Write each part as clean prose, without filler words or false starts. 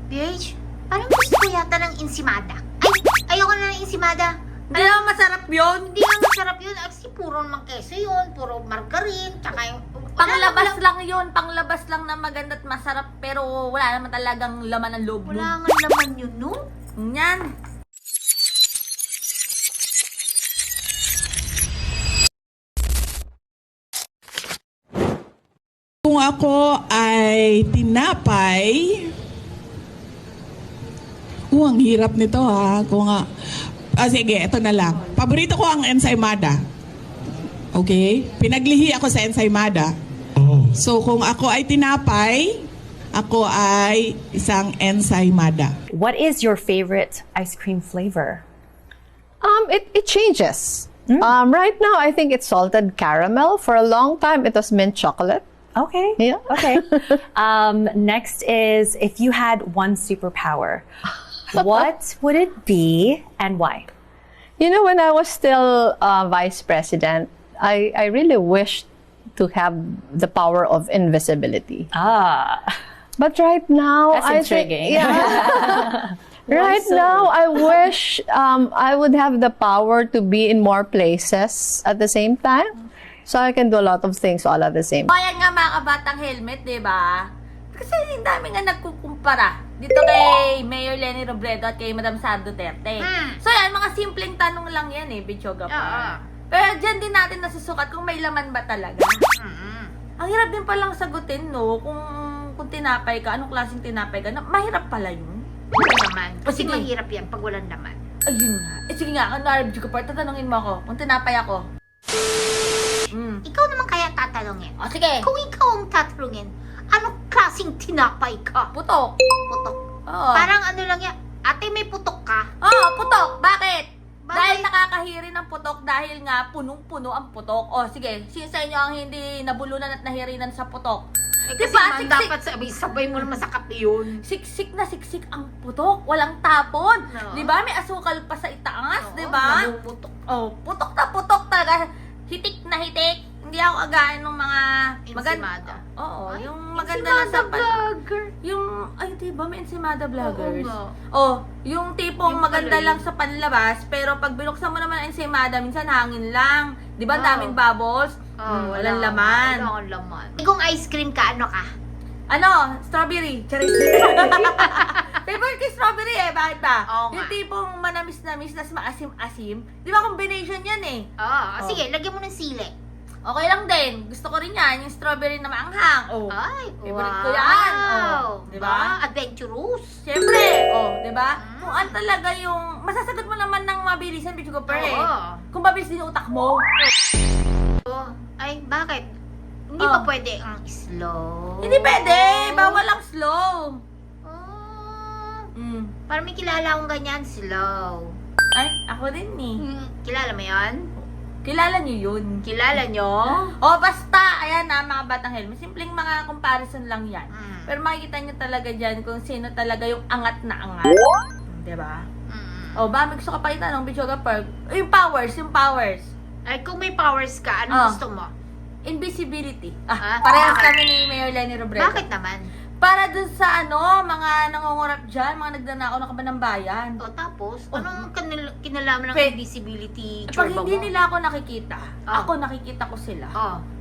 BH, parang gusto ko yata ng ensimada. Ay, ayoko na ng ensimada. Alam mo, masarap yun. Hindi na masarap yun. Actually, puro naman keso yun. Puro margarine. Tsaka yung... Panglabas lang yun. Panglabas lang na maganda at masarap. Pero wala naman talagang laman ng loob. Wala nga laman yun, no? Yan. Kung ako ay tinapay, ang hirap nito ha. Sige, ito na lang. Paborito ko ang ensaymada. Okay? Pinaglihi ako sa ensaymada. So kung ako ay tinapay, ako ay isang ensaymada. What is your favorite ice cream flavor? It changes. Right now, I think it's salted caramel. For a long time, it was mint chocolate. Okay. Yeah. Okay. Next is, if you had one superpower, what would it be and why? You know, when I was still vice president, I really wished to have the power of invisibility. Ah, But right now, that's I think, intriguing. yeah. Right now, I wish I would have the power to be in more places at the same time. So I can do a lot of things all at the same time. Ayan nga mga kabatang helmet, di ba? Kasi ang dami nga nagkukumpara dito kay Mayor Leni Robredo at kay Madam Sara Duterte. So yan, mga simpleng tanong lang yan Bichoga pa. Pero dyan din natin nasusukat kung may laman ba talaga. Ang hirap din palang sagutin, no? Kung tinapay ka, anong klaseng tinapay ka, mahirap pala yun. Wala naman. Kasi Sige. mahirap yan pag walang laman. Ayun nga. Sige nga, Bichoga pa, tatanungin mo ako, kung tinapay ako. Ikaw naman kaya tatanungin. O sige, Kung ikaw ang tatanungin, anong klaseng tinapay ka? putok. Putok. Oo. Parang ano lang yan. Ate, may putok ka? Oo, putok. Bakit? Bakit? Dahil nakakahiri ng putok dahil nga punong-puno ang putok. O sige, sino sa inyo ang hindi nabulunan at nahirinan sa putok? Kasi Diba, man, siksik. dapat sabay mo naman sa kape yun. Siksik na siksik ang putok. Walang tapon. Oo. Di ba? May asukal pa sa itaas, Oo, di ba? malumutok. Oh, putok na putok talaga. Hitik na hitik. Hindi ako again ng mga Ensimada. Oo, Ay, yung maganda lang sa vlogger. yung, ay, diba, may ensimada vloggers. Oo nga. Oh, yung tipong Yung maganda pala lang sa panlabas, pero pag binuksan mo naman ang ensimada, minsan hangin lang. Di ba, ang Oo. daming bubbles? Walang laman. Wala akong laman. Kung ice cream ka, ano ka? Ano? Strawberry. Charis. Favorite ko strawberry bakit ba? Oo Yung nga. tipong manamis-namis, tas maasim-asim. Di ba, combination yan Oo. Sige, lagyan mo ng sili. Okay lang din. Gusto ko rin yan, yung strawberry na maanghang. Oh. Ay, Favorite ko yan. Oh, di ba? Adventurous. Siyempre, di ba? Kung ano talaga yung, masasagot mo naman ng mabilisan, bitch ko Oo. Kung mabilis din yung utak mo. Ay, bakit? Hindi Oh. ba pwede ang slow? Hindi pwede, bawal ang slow. Parang may kilala akong ganyan, slow. Ay, ako din Kilala mo yan? Kilala niyo yun. Kilala nyo? Basta, ayan mga batang helmet. Simpleng mga comparison lang yan. Pero makikita nyo talaga dyan kung sino talaga yung angat na angat. Diba? Ba, may gusto ka pa itanong, Bichoga Park. Yung powers. Ay, kung may powers ka, ano gusto mo? Invisibility. Ah, Parehas bakit? kami ni Mayor Leni Robredo. Bakit naman? Para dun sa mga nangungurap dyan, mga nagnanakaw ng kaban ng bayan. O tapos, anong kinalaman ng Pe- invisibility Pag chorba hindi mo? nila ako nakikita, Ah. ako nakikita ko sila.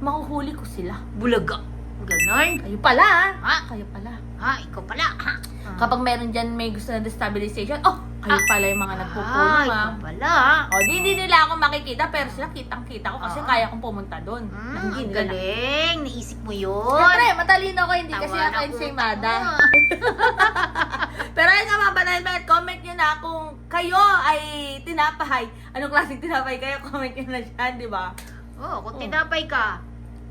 Makuhuli ko sila. Bulaga. Ganon. Kayo pala, Ha? Kayo pala. Ikaw pala. Ha? Kapag meron dyan may gusto na destabilization, kayo pala yung mga nagpupuno, ikaw pala. Hindi nila ako makikita, pero sila kitang-kita ko kasi kaya kong pumunta doon. Ang galing. Naisip mo yun. Siyempre, matalino ko, hindi kasi Tawa ako na ensaymada. utak Pero ayun nga mga banal, comment nyo na kung kayo ay tinapay. Anong klaseng tinapay kayo? Comment nyo na dyan, di ba? Kung tinapay ka,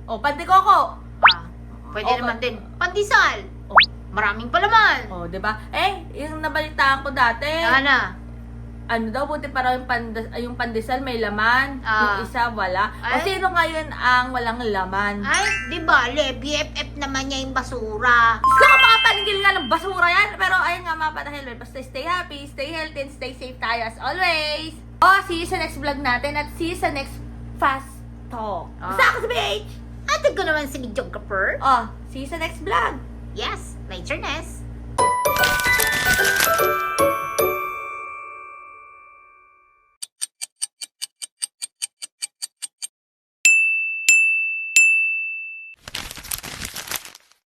Pandikoko. pwede Okay. naman din. Pandesal. Oh. Maraming palaman. Di ba? Yung nabalitaan ko dati, ano daw, buti para yung pandesal may laman, yung isa wala. O Ay. sino ngayon ang walang laman? Ay, di ba, BFF naman niya yung basura. Gusto ko makapanigil nga ng basura yan. Pero ayun nga mga patahil, basta stay happy, stay healthy, and stay safe tayo as always. See you sa next vlog natin at see you sa next Fast Talk. Basta ako si BH. Atid ko naman si videographer. See you sa next vlog. Yes, later, Ness.